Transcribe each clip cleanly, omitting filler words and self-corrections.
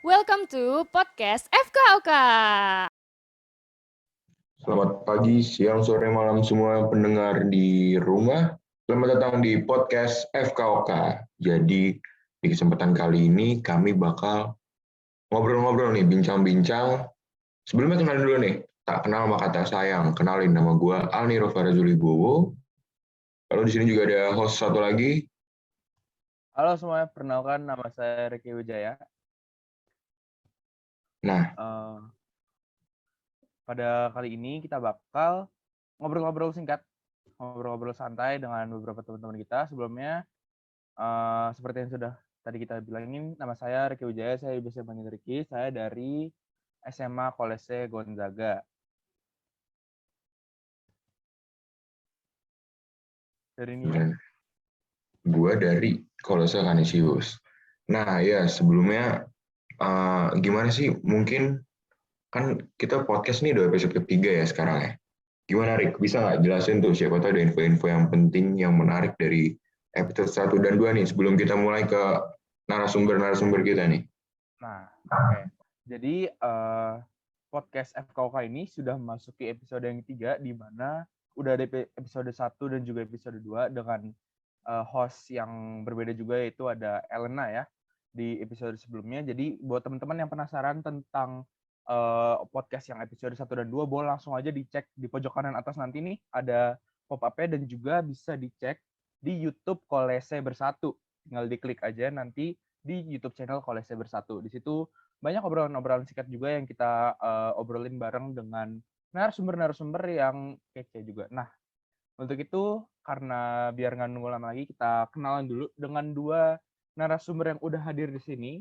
Welcome to podcast FKOK. Selamat pagi, siang, sore, malam semua pendengar di rumah. Selamat datang di podcast FKOK. Jadi di kesempatan kali ini kami bakal ngobrol-ngobrol nih, bincang-bincang. Sebelumnya kenalin dulu nih, tak kenal maka tak sayang. Kenalin, nama gue Alniro Farazuli Bowo. Lalu di sini juga ada host satu lagi. Halo semuanya, perkenalkan nama saya Ricky Wijaya. Nah, Pada kali ini kita bakal ngobrol-ngobrol singkat, ngobrol-ngobrol santai dengan beberapa teman-teman kita. Sebelumnya, seperti yang sudah tadi kita bilangin, nama saya Ricky Wijaya, saya biasa panggil Ricky. Saya dari SMA Kolese Gonzaga. Dari Niro. gue dari Kolose Canisius. Nah ya, sebelumnya gimana sih, mungkin kan kita podcast nih udah episode ketiga ya sekarang ya. Gimana Rick, bisa nggak jelasin tuh, siapa tahu ada info-info yang penting yang menarik dari episode 1 dan 2 nih sebelum kita mulai ke narasumber-narasumber kita nih. Nah, oke. Jadi podcast FKOK ini sudah memasuki episode yang ketiga, di mana udah ada episode 1 dan juga episode 2 dengan host yang berbeda juga, yaitu ada Elena ya di episode sebelumnya. Jadi buat teman-teman yang penasaran tentang podcast yang episode 1 dan 2, boleh langsung aja dicek di pojok kanan atas nanti nih, ada pop-up-nya, dan juga bisa dicek di YouTube Kolese Bersatu. Tinggal diklik aja nanti di YouTube channel Kolese Bersatu. Di situ banyak obrolan-obrolan singkat juga yang kita obrolin bareng dengan narasumber-narasumber yang kece juga. Nah, untuk itu, karena biar nggak nunggu lama lagi, kita kenalan dulu dengan dua narasumber yang udah hadir di sini.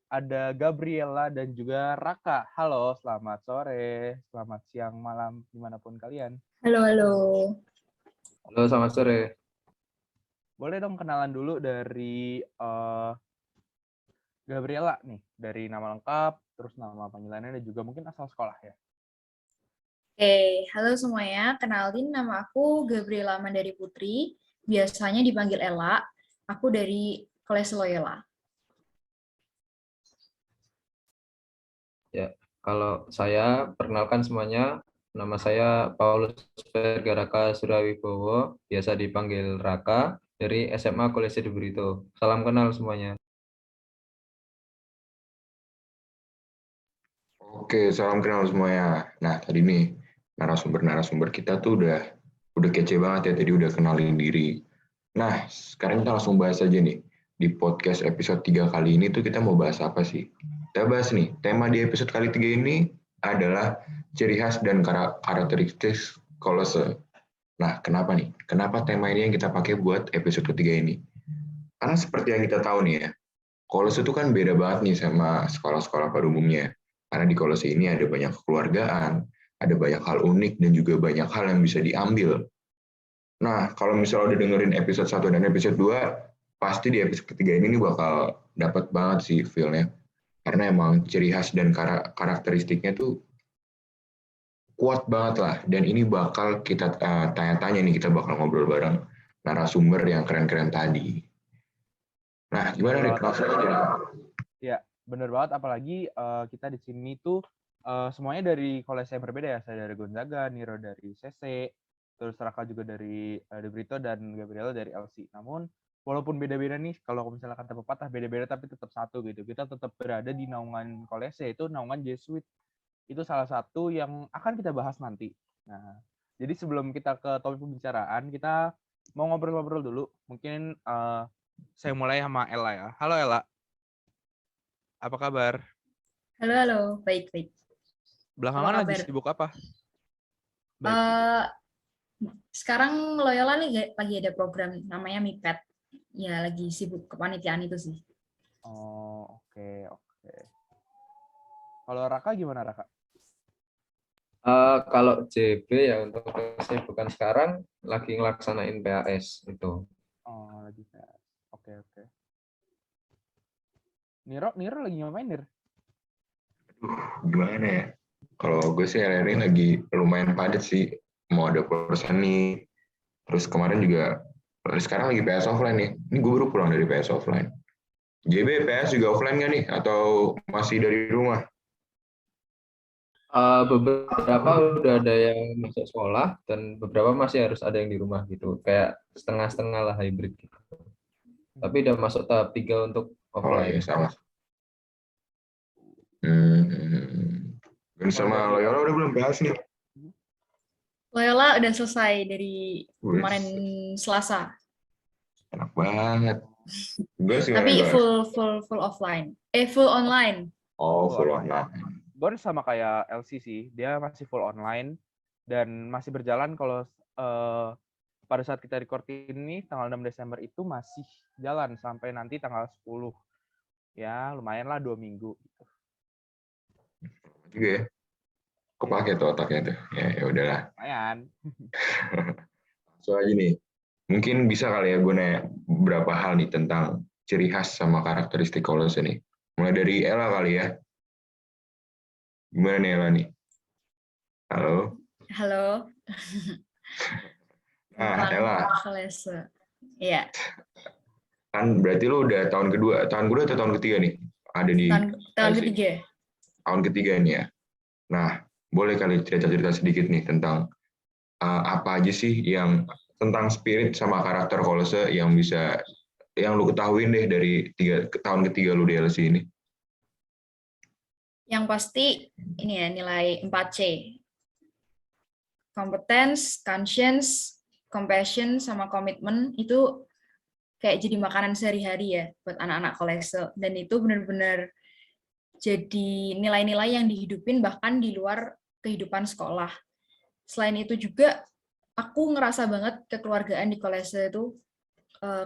Ada Gabriela dan juga Raka. Halo, selamat sore, selamat siang, malam, dimanapun kalian. Halo. Halo, selamat sore. Boleh dong kenalan dulu dari Gabriela nih, dari nama lengkap, terus nama panggilannya, dan juga mungkin asal sekolah ya. Halo semuanya. Kenalin, nama aku Gabriela Mandari Putri. Biasanya dipanggil Ella. Aku dari Kolese Loyola. Ya, kalau saya perkenalkan semuanya, nama saya Paulus Vergaraka Surawibowo, biasa dipanggil Raka, dari SMA Kolese de Brito. Salam kenal semuanya. Oke, salam kenal semuanya. Nah, tadi nih narasumber-narasumber kita tuh udah kece banget ya, tadi udah kenalin diri. Nah, sekarang kita langsung bahas aja nih. Di podcast episode 3 kali ini tuh kita mau bahas apa sih? Kita bahas nih, tema di episode kali 3 ini adalah ciri khas dan karakteristik Kolose. Nah, kenapa nih? Kenapa tema ini yang kita pakai buat episode ketiga ini? Karena seperti yang kita tahu nih ya, Kolose itu kan beda banget nih sama sekolah-sekolah pada umumnya. Karena di Kolose ini ada banyak kekeluargaan, ada banyak hal unik, dan juga banyak hal yang bisa diambil. Nah, kalau misalnya udah dengerin episode 1 dan episode 2, pasti di episode ketiga ini bakal dapat banget sih feel-nya. Karena emang ciri khas dan karakteristiknya tuh kuat banget lah. Dan ini bakal kita tanya-tanya nih, kita bakal ngobrol bareng narasumber yang keren-keren tadi. Nah, gimana Rick? Langsung aja. Ya, bener banget. Apalagi kita di sini tuh semuanya dari kolese yang berbeda ya. Saya dari Gonzaga, Niro dari CC, terus Raka juga dari De Brito, dan Gabriela dari LC. Namun walaupun beda-beda nih, kalau misalnya kata pepatah beda-beda tapi tetap satu gitu. Kita tetap berada di naungan kolese, itu naungan Jesuit. Itu salah satu yang akan kita bahas nanti. Nah, jadi sebelum kita ke topik pembicaraan, kita mau ngobrol-ngobrol dulu. Mungkin saya mulai sama Ella ya. Halo Ella. Apa kabar? Halo. Baik. Belakangan lagi sibuk apa? Baik. Sekarang Loyola nih lagi ada program namanya MIPET. Ya, lagi sibuk kepanitiaan itu sih. Oh, oke. Kalau Raka gimana, Raka? Kalau JB ya untuk kesibukan sekarang lagi ngelaksanain PAS itu. Oh, lagi PAS. Oke. Niro lagi ngapain, Nir? Gimana ya? Kalau gue sih hari ini lagi lumayan padat sih. Mau ada persen nih. Terus kemarin juga, sekarang lagi PS offline nih. Ini gue baru pulang dari PS offline. JB PS juga offline nggak nih? Atau masih dari rumah? Beberapa udah ada yang masuk sekolah dan beberapa masih harus ada yang di rumah gitu. Kayak setengah-setengah lah hybrid gitu. Tapi udah masuk tahap 3 untuk Oh iya, offline. sama. Dan sama Loyola udah belum bahas nih? Loyola udah selesai dari kemarin Wih, Selasa. enak banget. Gue sih Tapi gimana, Bar? full offline. Full online. Oh, Full full online. online. Gue sama kayak LC sih, dia masih full online dan masih berjalan kalau pada saat kita record ini tanggal 6 Desember itu masih jalan sampai nanti tanggal 10. Ya, lumayan lah 2 minggu. Juga ya. Kepake tuh otaknya tuh. Ya udahlah. Lumayan. So aja nih. Mungkin bisa kali ya gue nanya beberapa hal nih tentang ciri khas sama karakteristik Kolose nih. Mulai dari Ella kali ya. Gimana nih Ella nih? Halo? Halo. Nah, Tentang Ella, Kolese. Iya. kan berarti lu udah tahun kedua atau tahun ketiga nih? Ada di Tahun LC. ketiga. Tahun ketiga nih ya. Nah, boleh kali cerita-cerita sedikit nih tentang apa aja sih yang tentang spirit sama karakter Kolose yang lu ketahuin deh dari tahun ketiga lu di LC ini. Yang pasti ini ya nilai 4C. Competence, conscience, compassion, sama komitmen itu kayak jadi makanan sehari-hari ya buat anak-anak Kolese. Dan itu benar-benar jadi nilai-nilai yang dihidupin bahkan di luar kehidupan sekolah. Selain itu juga aku ngerasa banget kekeluargaan di Kolese itu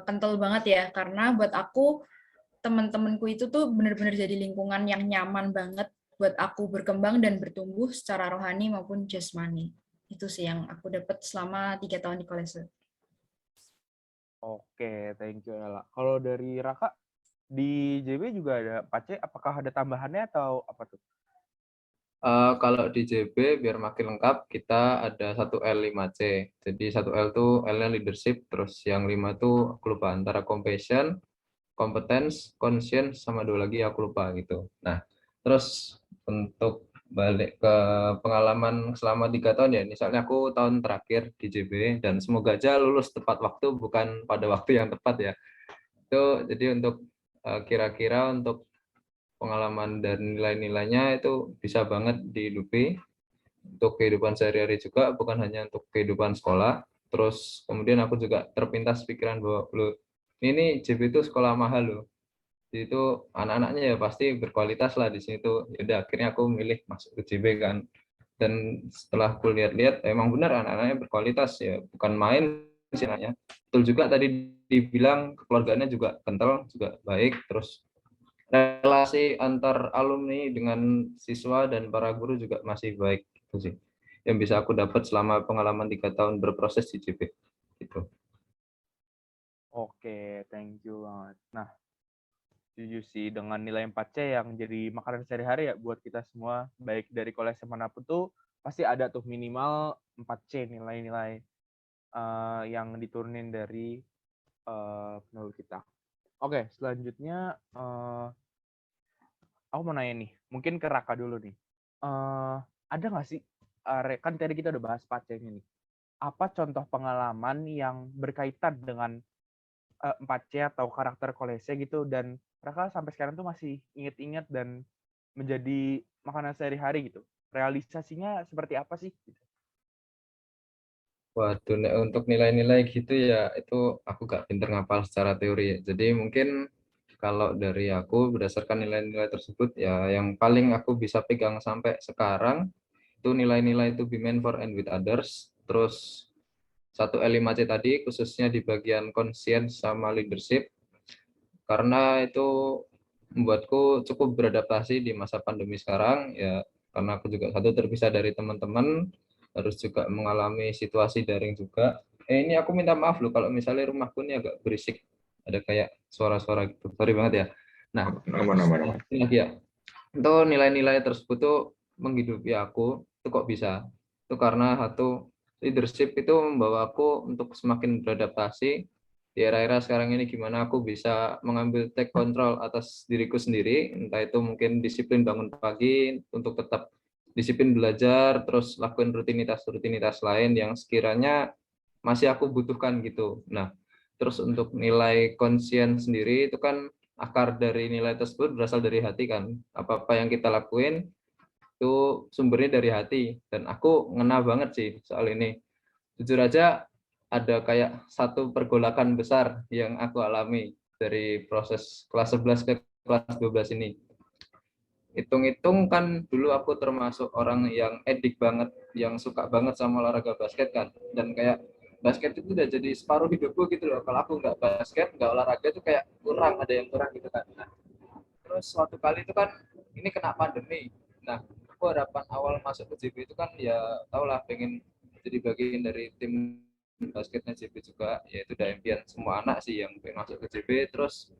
kental banget ya, karena buat aku teman-temanku itu tuh benar-benar jadi lingkungan yang nyaman banget buat aku berkembang dan bertumbuh secara rohani maupun jasmani. Itu sih yang aku dapat selama 3 tahun di Kolese. Oke, thank you Ella. Kalau dari Raka, di JB juga ada Pace, apakah ada tambahannya atau apa tuh? Kalau di JB biar makin lengkap kita ada 1L5C. Jadi 1L tuh L-nya leadership, terus yang 5 tuh aku lupa antara compassion, competence, conscience, sama 2 lagi aku lupa gitu. Nah, terus untuk balik ke pengalaman selama 3 tahun ya, misalnya aku tahun terakhir di JB dan semoga aja lulus tepat waktu bukan pada waktu yang tepat ya. Itu jadi untuk kira-kira untuk pengalaman dan nilai-nilainya itu bisa banget dihidupi untuk kehidupan sehari-hari juga, bukan hanya untuk kehidupan sekolah. Terus kemudian aku juga terpintas pikiran bahwa lo ini JB itu sekolah mahal loh. Jadi itu anak-anaknya ya pasti berkualitas lah di sini tuh. Yaudah akhirnya aku milih masuk ke JB kan. Dan setelah aku lihat-lihat emang benar anak-anaknya berkualitas ya, bukan main sih anaknya. Betul juga tadi dibilang keluarganya juga kental, juga baik. Terus relasi antar alumni dengan siswa dan para guru juga masih baik gitu sih yang bisa aku dapat selama pengalaman 3 tahun berproses di JP gitu. Oke, thank you banget. Nah, setuju sih dengan nilai 4C yang jadi makanan sehari-hari ya buat kita semua, baik dari kolese manapun tuh pasti ada tuh minimal 4C nilai-nilai yang diturunin dari penurut kita. Oke, selanjutnya aku mau nanya nih, mungkin ke Raka dulu nih. Ada nggak sih, kan tadi kita udah bahas 4C-nya nih. Apa contoh pengalaman yang berkaitan dengan 4C atau karakter kolese gitu, dan Raka sampai sekarang tuh masih inget-inget dan menjadi makanan sehari-hari gitu. Realisasinya seperti apa sih? Waduh, untuk nilai-nilai gitu ya itu aku gak pinter ngapal secara teori ya. Jadi mungkin kalau dari aku berdasarkan nilai-nilai tersebut ya yang paling aku bisa pegang sampai sekarang itu nilai-nilai to be meant for and with others. Terus 1L5C tadi khususnya di bagian conscience sama leadership karena itu membuatku cukup beradaptasi di masa pandemi sekarang ya karena aku juga satu terpisah dari teman-teman harus juga mengalami situasi daring juga. Ini aku minta maaf loh kalau misalnya rumahku ini agak berisik ada kayak suara-suara gitu, sorry banget ya. Nah Aman. ini lagi ya itu nilai-nilai tersebut tuh menghidupi aku itu kok bisa itu karena satu leadership itu membawa aku untuk semakin beradaptasi di era-era sekarang ini gimana aku bisa mengambil take control atas diriku sendiri, entah itu mungkin disiplin bangun pagi untuk tetap disiplin belajar, terus lakukan rutinitas-rutinitas lain yang sekiranya masih aku butuhkan gitu. Nah, terus untuk nilai konsien sendiri itu kan akar dari nilai tersebut berasal dari hati kan. Apa-apa yang kita lakuin itu sumbernya dari hati, dan aku ngena banget sih soal ini. Jujur aja ada kayak satu pergolakan besar yang aku alami dari proses kelas 11 ke kelas 12 ini. Hitung-hitung kan dulu aku termasuk orang yang edik banget, yang suka banget sama olahraga basket kan. Dan kayak basket itu udah jadi separuh hidupku gitu loh. Kalau aku nggak basket, nggak olahraga itu kayak kurang, ada yang kurang gitu kan. Nah, terus suatu kali itu kan ini kena pandemi. Nah, aku harapan awal masuk ke JB itu kan ya tau lah pengen jadi bagian dari tim basketnya JB juga, yaitu udah impian semua anak sih yang pengen masuk ke JB. Terus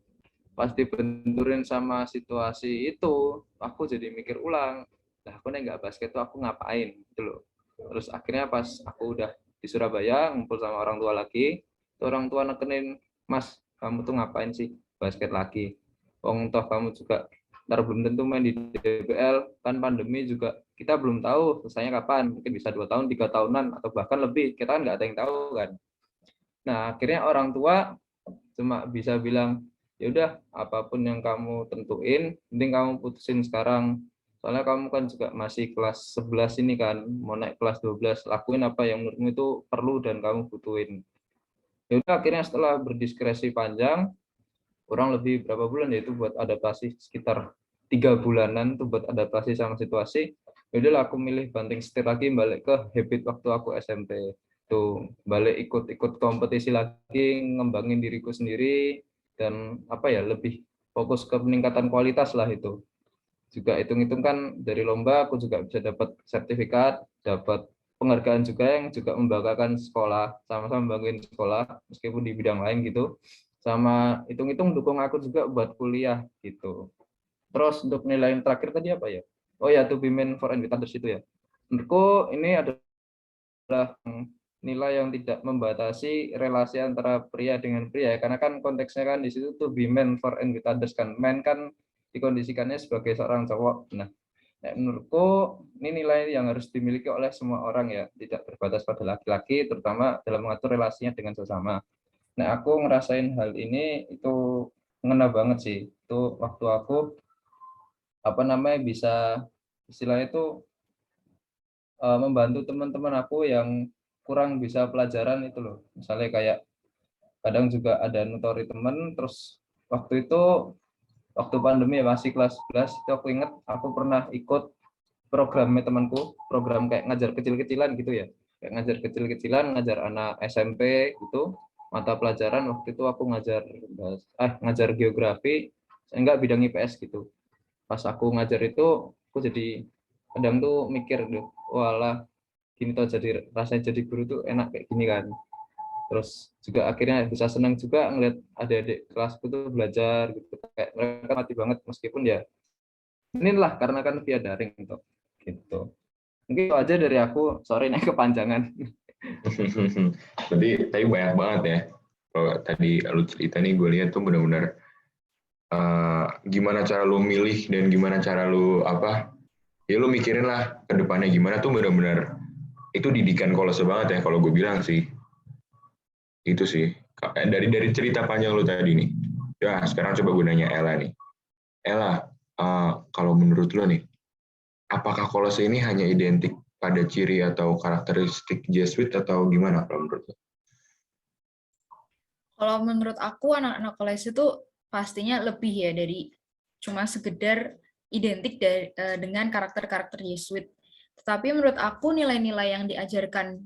pas dibenturin sama situasi itu, aku jadi mikir ulang, lah aku nih nggak basket tuh aku ngapain gitu loh. Terus akhirnya pas aku udah di Surabaya ngumpul sama orang tua lagi, orang tua nekenin, Mas kamu tuh ngapain sih basket lagi, wong toh kamu juga ntar belum tentu main di DBL, kan pandemi juga kita belum tahu selesainya kapan, mungkin bisa 2 tahun 3 tahunan atau bahkan lebih, kita kan nggak ada yang tahu kan. Nah akhirnya orang tua cuma bisa bilang, ya udah apapun yang kamu tentuin, penting kamu putusin sekarang. Soalnya kamu kan juga masih kelas 11 ini kan, mau naik kelas 12, lakuin apa yang menurutmu itu perlu dan kamu butuhin. Ya udah akhirnya setelah berdiskresi panjang, kurang lebih berapa bulan ya itu buat adaptasi, sekitar 3 bulanan tuh buat adaptasi sama situasi. Ya udahlah aku milih banting setir lagi, balik ke habit waktu aku SMP. Tuh balik ikut-ikut kompetisi lagi, ngembangin diriku sendiri, dan apa ya, lebih fokus ke peningkatan kualitas lah itu. Juga hitung-hitung kan dari lomba aku juga bisa dapat sertifikat, dapat penghargaan juga yang juga membanggakan sekolah, sama-sama membanggain sekolah meskipun di bidang lain gitu. Sama hitung-hitung dukung aku juga buat kuliah gitu. Terus untuk nilai yang terakhir tadi apa ya? Oh ya, to be meant for and with others itu ya. Menurutku ini adalah nilai yang tidak membatasi relasi antara pria dengan pria, karena kan konteksnya kan di situ tuh be men for and with others kan. Men kan dikondisikannya sebagai seorang cowok. Nah, menurutku ini nilai yang harus dimiliki oleh semua orang ya, tidak terbatas pada laki-laki, terutama dalam mengatur relasinya dengan sesama. Nah, aku ngerasain hal ini itu ngena banget sih. Itu waktu aku apa namanya bisa istilahnya itu membantu teman-teman aku yang kurang bisa pelajaran itu loh. Misalnya kayak kadang juga ada nutori teman, terus waktu itu waktu pandemi ya, masih kelas 11 itu aku inget aku pernah ikut programnya temanku, program kayak ngajar kecil-kecilan gitu ya. Kayak ngajar kecil-kecilan, ngajar anak SMP gitu. Mata pelajaran waktu itu aku ngajar geografi, enggak bidang IPS gitu. Pas aku ngajar itu aku jadi kadang tuh mikir, walah gini tuh jadi rasanya jadi guru tuh enak kayak gini kan. Terus juga akhirnya bisa senang juga ngeliat adik-adik kelasku tuh belajar gitu, kayak mereka mati banget meskipun ya inilah karena kan via daring gitu. Mungkin itu aja dari aku, sorry nih kepanjangan. Tapi banyak banget ya. Kalau tadi lu cerita nih, gue lihat tuh benar-benar gimana cara lu milih dan gimana cara lu ya lu mikirin lah ke depannya gimana tuh, benar-benar itu didikan kolose banget ya kalau gue bilang sih. Itu sih dari cerita panjang lu tadi nih. Ya sekarang coba gue nanya Ella nih. Ella, kalau menurut lu nih, apakah kolose ini hanya identik pada ciri atau karakteristik Jesuit atau gimana kalau menurut lu? Kalau menurut aku anak-anak kolese itu pastinya lebih ya dari cuma sekedar identik dengan karakter-karakter Yesuit. Tetapi menurut aku nilai-nilai yang diajarkan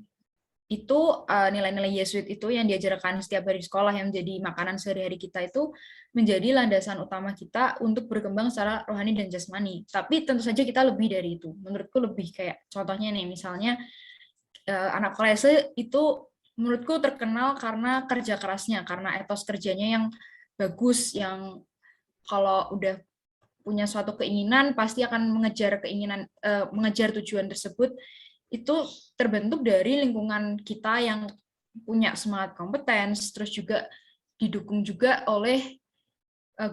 itu, nilai-nilai Yesuit itu yang diajarkan setiap hari di sekolah yang menjadi makanan sehari-hari kita itu menjadi landasan utama kita untuk berkembang secara rohani dan jasmani. Tapi tentu saja kita lebih dari itu. Menurutku lebih kayak contohnya nih, misalnya anak kolese itu menurutku terkenal karena kerja kerasnya, karena etos kerjanya yang bagus, yang kalau udah punya suatu keinginan pasti akan mengejar tujuan tersebut. Itu terbentuk dari lingkungan kita yang punya semangat kompetens, terus juga didukung juga oleh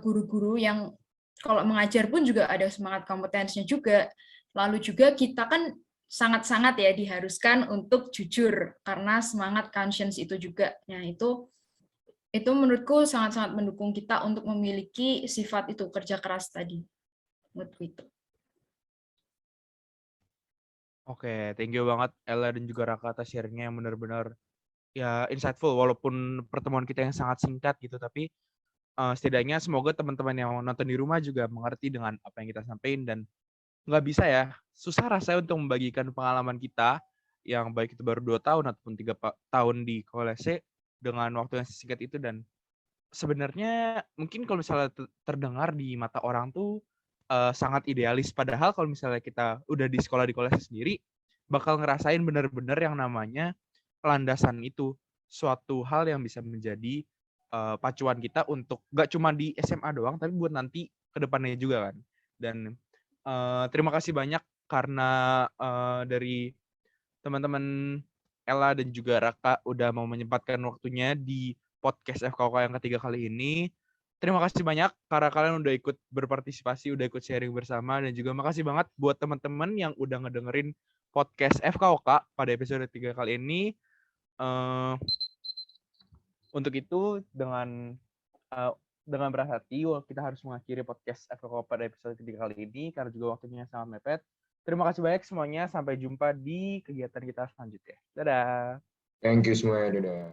guru-guru yang kalau mengajar pun juga ada semangat kompetensinya juga. Lalu juga kita kan sangat-sangat ya diharuskan untuk jujur karena semangat conscience itu juga. Nah, itu menurutku sangat-sangat mendukung kita untuk memiliki sifat itu, kerja keras tadi. Menurutku itu. Oke, thank you banget Ella dan juga Raka atas sharingnya yang benar-benar ya insightful walaupun pertemuan kita yang sangat singkat gitu, tapi setidaknya semoga teman-teman yang nonton di rumah juga mengerti dengan apa yang kita sampaikan dan nggak bisa ya, susah rasanya untuk membagikan pengalaman kita yang baik itu baru 2 tahun ataupun 3 tahun di kolese dengan waktu yang singkat itu. Dan sebenarnya mungkin kalau misalnya terdengar di mata orang tuh sangat idealis, padahal kalau misalnya kita udah di sekolah di kolese sendiri bakal ngerasain bener-bener yang namanya landasan itu, suatu hal yang bisa menjadi pacuan kita untuk gak cuma di SMA doang tapi buat nanti ke depannya juga kan. Dan terima kasih banyak karena dari teman-teman Ella dan juga Raka udah mau menyempatkan waktunya di podcast FKUK yang ketiga kali ini. Terima kasih banyak karena kalian udah ikut berpartisipasi, udah ikut sharing bersama, dan juga makasih banget buat teman-teman yang udah ngedengerin podcast FKUK pada episode 3 kali ini. Untuk itu dengan berat hati kita harus mengakhiri podcast FKUK pada episode ketiga kali ini karena juga waktunya sangat mepet. Terima kasih banyak semuanya. Sampai jumpa di kegiatan kita selanjutnya. Dadah. Thank you semuanya, dadah.